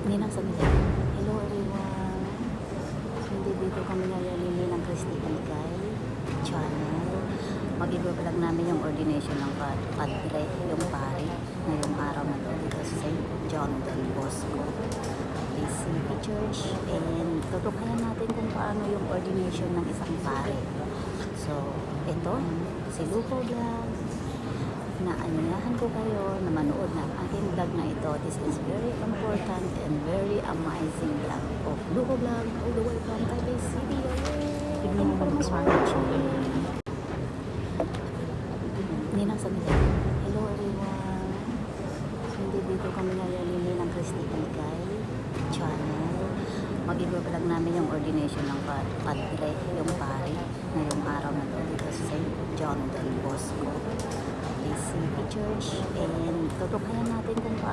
Ninang Sanila. Hello everyone. Hindi dito kami ngayon ng Christy Bigay channel. Mag-i-vlog namin yung ordination ng padre, yung pari, ngayong araw na to dito sa St. John Del Bosco PCB Church, and tutukayan natin kung paano yung ordination ng isang pari. So, ito, si Lupo Vlog, naanyayahan ko kayo na manood ng aking vlog na ito. This is very important and very amazing vlog of Lupo Vlog all the way from Taipei City. Thank you for watching. Ninang Sanila. Hello everyone. Hindi dito kami ngayon ng Christy Bigay channel. Mag-i-vlog namin yung ordination ng padre, yung pari, ngayong araw na to dito sa St. John Del Bosco PCB Church, and tutukayan natin kung paano